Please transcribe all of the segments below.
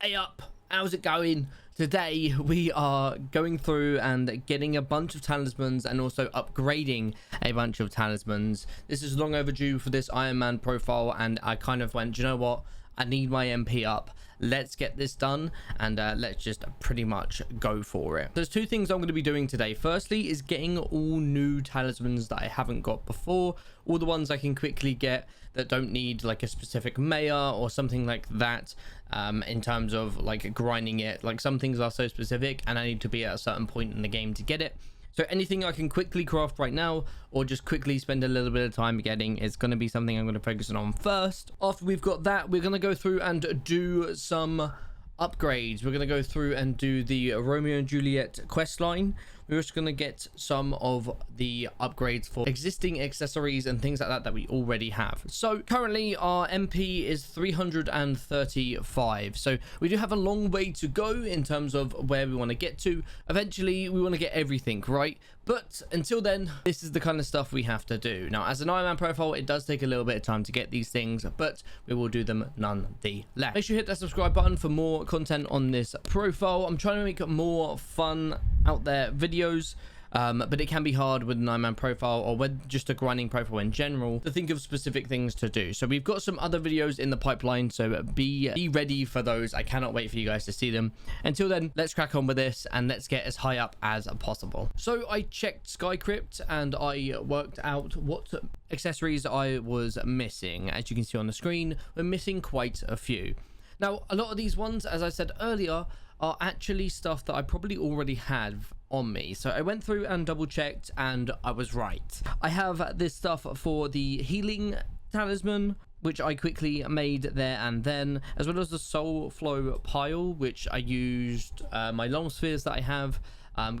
Hey up, how's it going? Today we are going through and getting a bunch of talismans and also upgrading a bunch of talismans. This is long overdue for this Iron Man profile, and I kind of went, you know what, I need my MP up. Let's get this done, and let's just pretty much go for it. There's two things I'm going to be doing today. Firstly is getting all new talismans that I haven't got before, all the ones I can quickly get that don't need like a specific mayor or something like that, in terms of like grinding it. Like some things are so specific and I need to be at a certain point in the game to get it. So anything I can quickly craft right now or just quickly spend a little bit of time getting is going to be something I'm going to focus on first. After we've got that, we're going to go through and do some upgrades. We're going to go through and do the Romeo and Juliet quest line. We're just going to get some of the upgrades for existing accessories and things like that that we already have. So currently our MP is 335. So we do have a long way to go in terms of where we want to get to. Eventually we want to get everything, right? But until then, this is the kind of stuff we have to do. Now, as an Iron Man profile, it does take a little bit of time to get these things, but we will do them nonetheless. Make sure you hit that subscribe button for more content on this profile. I'm trying to make more fun out there videos, but it can be hard with an Iron Man profile or with just a grinding profile in general to think of specific things to do. So we've got some other videos in the pipeline, so be ready for those. I cannot wait for you guys to see them. Until then, let's crack on with this and let's get as high up as possible. So I checked Skycrypt and I worked out what accessories I was missing. As you can see on the screen, we're missing quite a few. Now, a lot of these ones, as I said earlier, are actually stuff that I probably already have on me. So I went through and double checked and I was right. I have this stuff for the healing talisman, which I quickly made there and then, as well as the soul flow pile, which I used my long spheres that I have.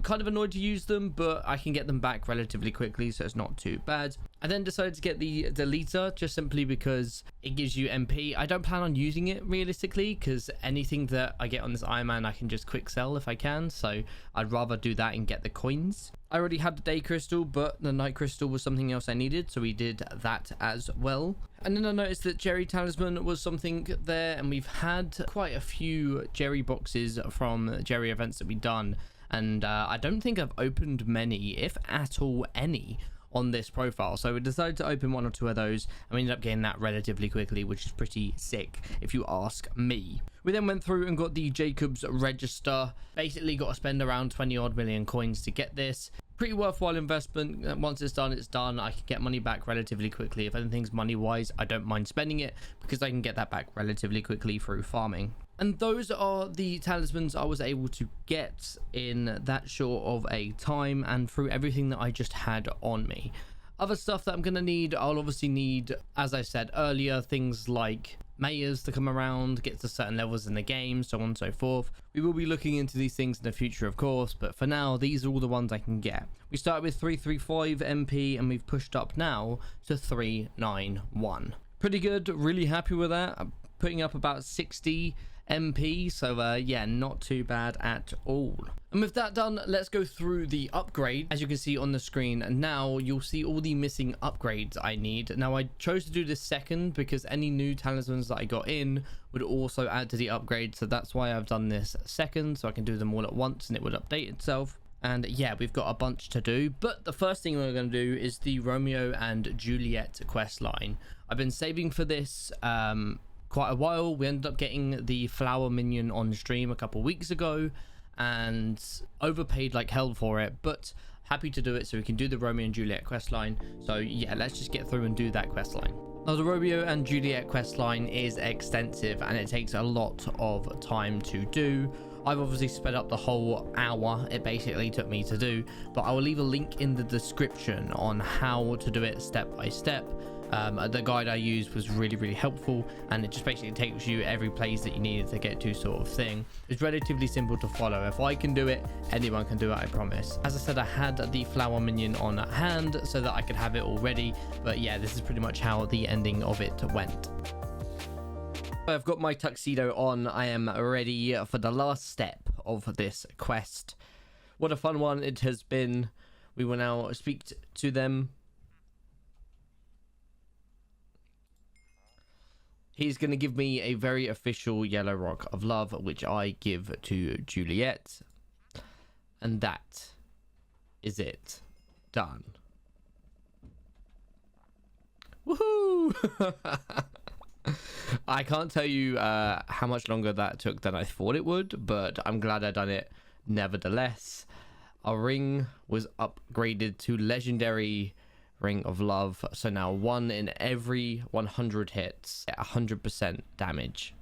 Kind of annoyed to use them, but I can get them back relatively quickly, so it's not too bad. I then decided to get the deleter just simply because it gives you MP. I don't plan on using it realistically because anything that I get on this Iron Man I can just quick sell if I can, so I'd rather do that and get the coins. I already had the day crystal, but the night crystal was something else I needed, so we did that as well. And then I noticed that Jerry talisman was something there, and we've had quite a few Jerry boxes from Jerry events that we've done. And I don't think I've opened many, if at all any, on this profile. So we decided to open one or two of those, and we ended up getting that relatively quickly, which is pretty sick, if you ask me. We then went through and got the Jacob's Register. Basically got to spend around 20 odd million coins to get this. Pretty worthwhile investment. Once it's done, it's done. I can get money back relatively quickly. If anything's money wise, I don't mind spending it because I can get that back relatively quickly through farming. And those are the talismans I was able to get in that short of a time and through everything that I just had on me. Other stuff that I'm going to need, I'll obviously need, as I said earlier, things like mayors to come around, get to certain levels in the game, so on and so forth. We will be looking into these things in the future, of course, but for now, these are all the ones I can get. We started with 335 MP and we've pushed up now to 391. Pretty good, really happy with that. I'm putting up about 60 MP, so yeah, not too bad at all. And with that done, let's go through the upgrade. As you can see on the screen, and now you'll see all the missing upgrades I need. Now I chose to do this second because any new talismans that I got in would also add to the upgrade, so that's why I've done this second, so I can do them all at once and it would update itself. And yeah, we've got a bunch to do, but the first thing we're going to do is the Romeo and Juliet quest line. I've been saving for this quite a while. We ended up getting the flower minion on stream a couple weeks ago and overpaid like hell for it, but happy to do it so we can do the Romeo and Juliet questline. So yeah, let's just get through and do that questline. Now the Romeo and Juliet questline is extensive and it takes a lot of time to do. I've obviously sped up the whole hour it basically took me to do, but I will leave a link in the description on how to do it step by step. The guide I used was really helpful, and it just basically takes you every place that you needed to get to, sort of thing. It's relatively simple to follow. If I can do it, anyone can do it, I promise. As I said, I had the flower minion on hand so that I could have it all ready, but yeah, this is pretty much how the ending of it went. I've got my tuxedo on. I am ready for the last step of this quest. What a fun one it has been. We will now speak to them. he's going to give me a very official yellow rock of love, which I give to Juliette. And that is it. Done. Woohoo! I can't tell you how much longer that took than I thought it would, but I'm glad I done it nevertheless. Our ring was upgraded to legendary ring of love, so now 1 in every 100 hits at 100% damage.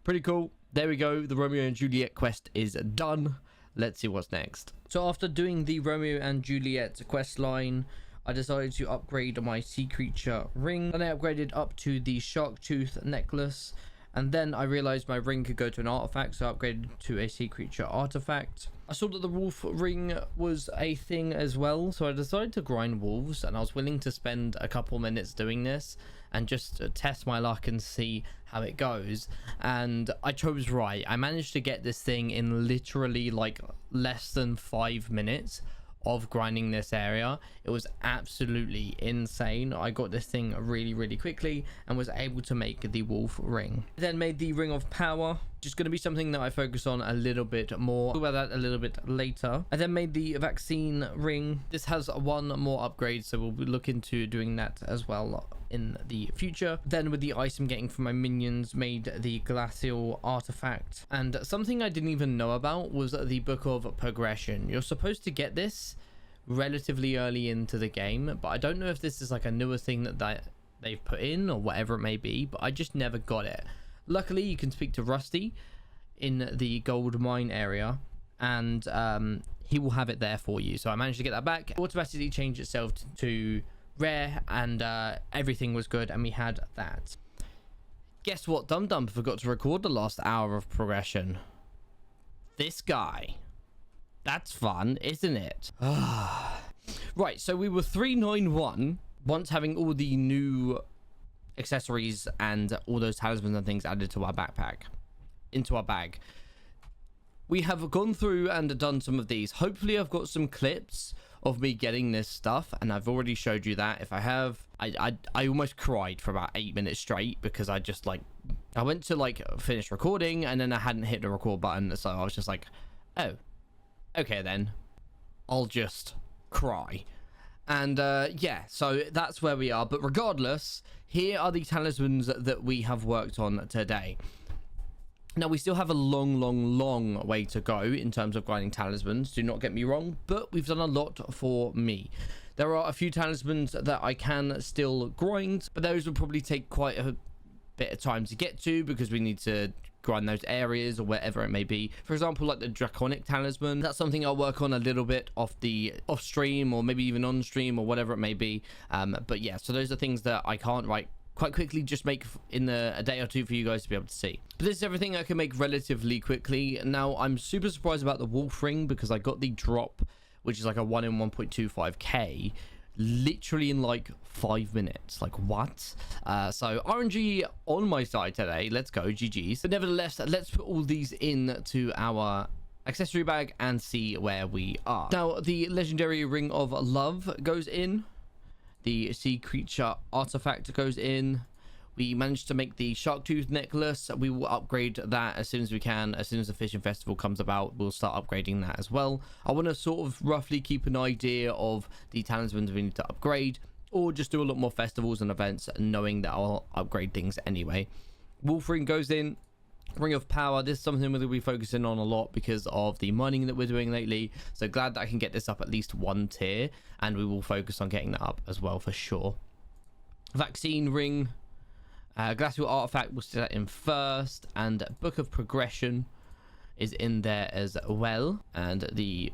Pretty cool. There we go. The Romeo and Juliet quest is done. Let's see what's next. So after doing the Romeo and Juliet quest line, I decided to upgrade my sea creature ring. Then I upgraded up to the shark tooth necklace, and then I realized my ring could go to an artifact, so I upgraded to a sea creature artifact. I saw that the wolf ring was a thing as well, so I decided to grind wolves, and I was willing to spend a couple minutes doing this and just test my luck and see how it goes. And I chose right. I managed to get this thing in literally like less than 5 minutes of grinding this area. It was absolutely insane. I got this thing really quickly and was able to make the wolf ring. Then made the ring of power, which is going to be something that I focus on a little bit more. Talk about that a little bit later. I then made the vaccine ring. This has one more upgrade, so we'll look into doing that as well in the future. Then with the ice I'm getting from my minions, made the glacial artifact. And something I didn't even know about was the book of progression. You're supposed to get this relatively early into the game, but I don't know if this is like a newer thing that they've put in or whatever it may be, but I just never got it. Luckily you can speak to Rusty in the gold mine area, and he will have it there for you. So I managed to get that back. It automatically changed itself to rare, and everything was good, and we had that. Guess what? Dum Dum forgot to record the last hour of progression. This guy. That's fun, isn't it? Right, so we were 391 once having all the new accessories and all those talismans and things added to our backpack, into our bag. We have gone through and done some of these. Hopefully I've got some clips of me getting this stuff, and I've already showed you that. If I have, I almost cried for about 8 minutes straight, because I just like, I went to like finish recording and then I hadn't hit the record button, so I was just like, oh, okay then, I'll just cry. And yeah, so that's where we are. But regardless, here are the talismans that we have worked on today. Now, we still have a long way to go in terms of grinding talismans, do not get me wrong, but we've done a lot for me. There are a few talismans that I can still grind, but those will probably take quite a bit of time to get to, because we need to grind those areas or wherever it may be. For example, like the draconic talisman, that's something I'll work on a little bit off stream, or maybe even on stream, or whatever it may be. But yeah, so those are things that I can't quite quickly just make in a day or two for you guys to be able to see. But this is everything I can make relatively quickly. Now, I'm super surprised about the wolf ring, because I got the drop, which is like a 1 in 1.25k, literally in like 5 minutes. Like, what? So RNG on my side today. Let's go, GG's. But nevertheless, let's put all these into our accessory bag and see where we are. Now, the legendary ring of love goes in. The sea creature artifact goes in. We managed to make the shark tooth necklace. We will upgrade that as soon as we can. As soon as the fishing festival comes about, we'll start upgrading that as well. I want to sort of roughly keep an idea of the talismans we need to upgrade, or just do a lot more festivals and events, knowing that I'll upgrade things anyway. Wolf ring goes in. Ring of power, this is something we'll be focusing on a lot because of the mining that we're doing lately, so glad that I can get this up at least 1 tier, and we will focus on getting that up as well for sure. Vaccine ring, glacial artifact will set in first, and book of progression is in there as well, and it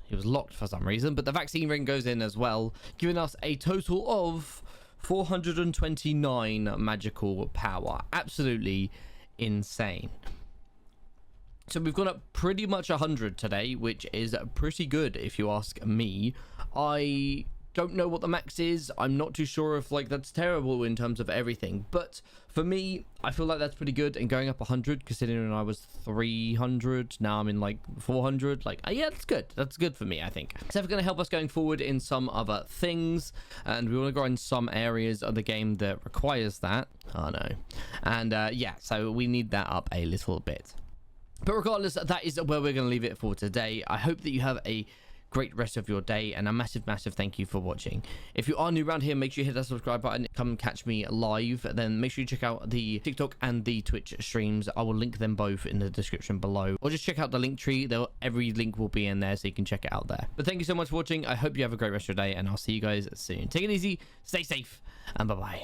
was locked for some reason, but the vaccine ring goes in as well, giving us a total of 429 magical power. Absolutely insane. So we've gone up pretty much 100 today, which is pretty good if you ask me. I don't know what the max is. I'm not too sure if like that's terrible in terms of everything, but for me, I feel like that's pretty good. And going up 100, considering I was 300, now I'm in like 400, like yeah, that's good. That's good for me, I think. It's definitely going to help us going forward in some other things, and we want to grow in some areas of the game that requires that. Oh no. And yeah, so we need that up a little bit. But regardless, that is where we're going to leave it for today. I hope that you have a great rest of your day, and a massive thank you for watching. If you are new around here, make sure you hit that subscribe button, come catch me live, then make sure you check out the TikTok and the Twitch streams. I will link them both in the description below, or just check out the link tree. Every link will be in there, so you can check it out there. But thank you so much for watching. I hope you have a great rest of your day, and I'll see you guys soon. Take it easy, stay safe, and bye bye.